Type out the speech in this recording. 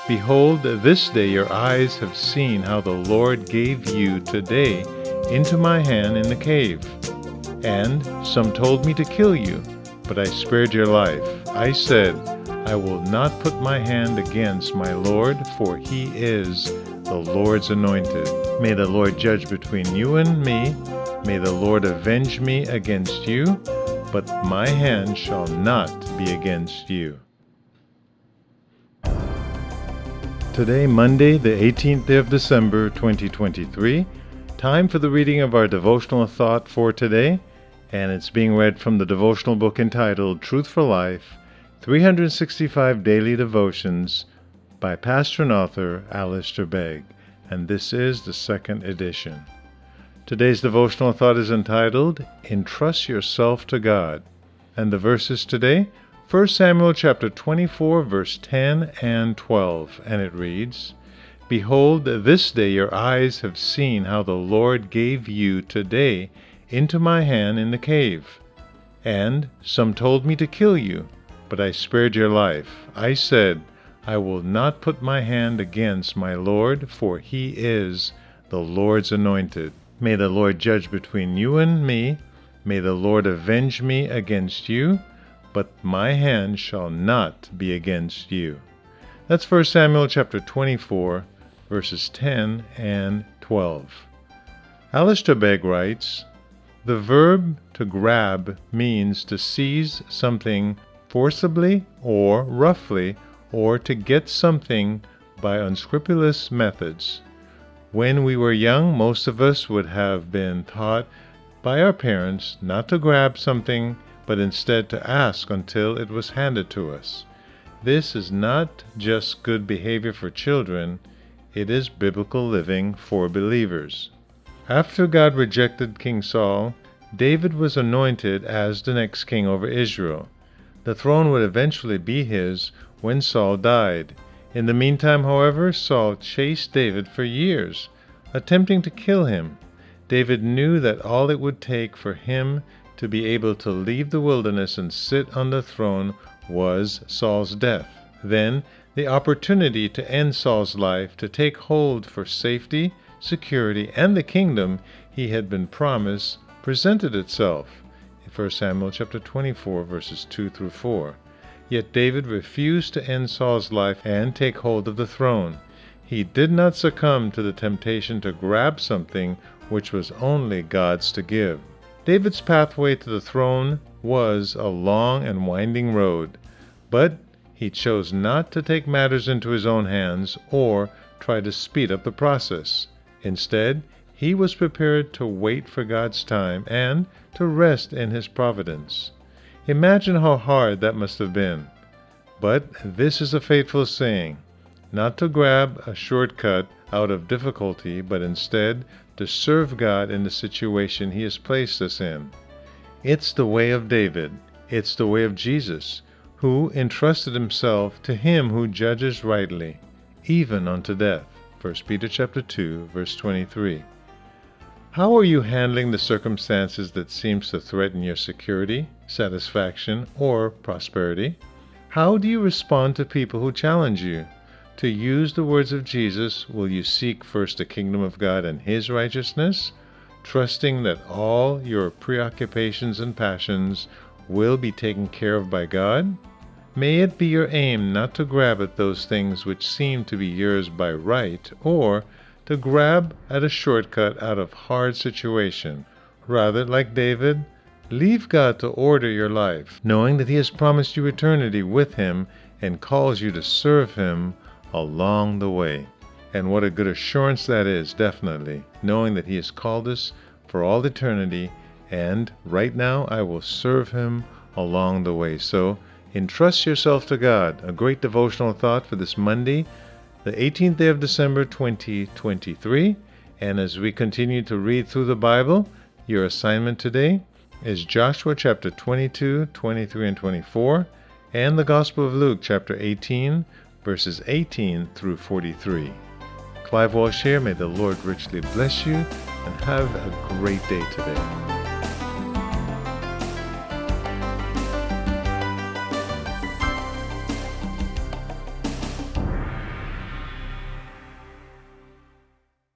Behold, this day your eyes have seen how the Lord gave you today into my hand in the cave. And some told me to kill you, but I spared your life. I said, I will not put my hand against my Lord, for he is the Lord's anointed. May the Lord judge between you and me. May the Lord avenge me against you, but my hand shall not be against you. Today, Monday, the 18th day of December, 2023, time for the reading of our devotional thought for today, and it's being read from the devotional book entitled Truth for Life, 365 Daily Devotions by pastor and author Alistair Begg, and this is the second edition. Today's devotional thought is entitled, Entrust Yourself to God, and the verses today, 1 Samuel chapter 24, verse 10 and 12, and it reads, Behold, this day your eyes have seen how the Lord gave you today into my hand in the cave. And some told me to kill you, but I spared your life. I said, I will not put my hand against my Lord, for he is the Lord's anointed. May the Lord judge between you and me. May the Lord avenge me against you, but my hand shall not be against you. That's 1 Samuel chapter 24, verses 10 and 12. Alistair Begg writes, the verb to grab means to seize something forcibly or roughly, or to get something by unscrupulous methods. When we were young, most of us would have been taught by our parents not to grab something, but instead to ask until it was handed to us. This is not just good behavior for children, it is biblical living for believers. After God rejected King Saul, David was anointed as the next king over Israel. The throne would eventually be his when Saul died. In the meantime, however, Saul chased David for years, attempting to kill him. David knew that all it would take for him to be able to leave the wilderness and sit on the throne was Saul's death. Then the opportunity to end Saul's life, to take hold for safety, security, and the kingdom he had been promised, presented itself in 1 Samuel chapter 24, verses 2 through 4. Yet David refused to end Saul's life and take hold of the throne. He did not succumb to the temptation to grab something which was only God's to give. David's pathway to the throne was a long and winding road, but he chose not to take matters into his own hands or try to speed up the process. Instead, he was prepared to wait for God's time and to rest in his providence. Imagine how hard that must have been. But this is a faithful saying, not to grab a shortcut out of difficulty, but instead to serve God in the situation he has placed us in. It's the way of David. It's the way of Jesus, who entrusted himself to him who judges rightly, even unto death. 1 Peter chapter 2, verse 23. How are you handling the circumstances that seems to threaten your security, satisfaction, or prosperity? How do you respond to people who challenge you? To use the words of Jesus, will you seek first the kingdom of God and his righteousness, trusting that all your preoccupations and passions will be taken care of by God? May it be your aim not to grab at those things which seem to be yours by right, or to grab at a shortcut out of hard situation. Rather, like David, leave God to order your life, knowing that he has promised you eternity with him and calls you to serve him along the way. And what a good assurance that is, definitely, knowing that he has called us for all eternity, and right now I will serve him along the way. So entrust yourself to God. A great devotional thought for this Monday, the 18th day of December 2023. And as we continue to read through the Bible, your assignment today is Joshua chapter 22, 23, and 24, and the Gospel of Luke chapter 18, verses 18 through 43. Clive Walsh here. May the Lord richly bless you, and have a great day today.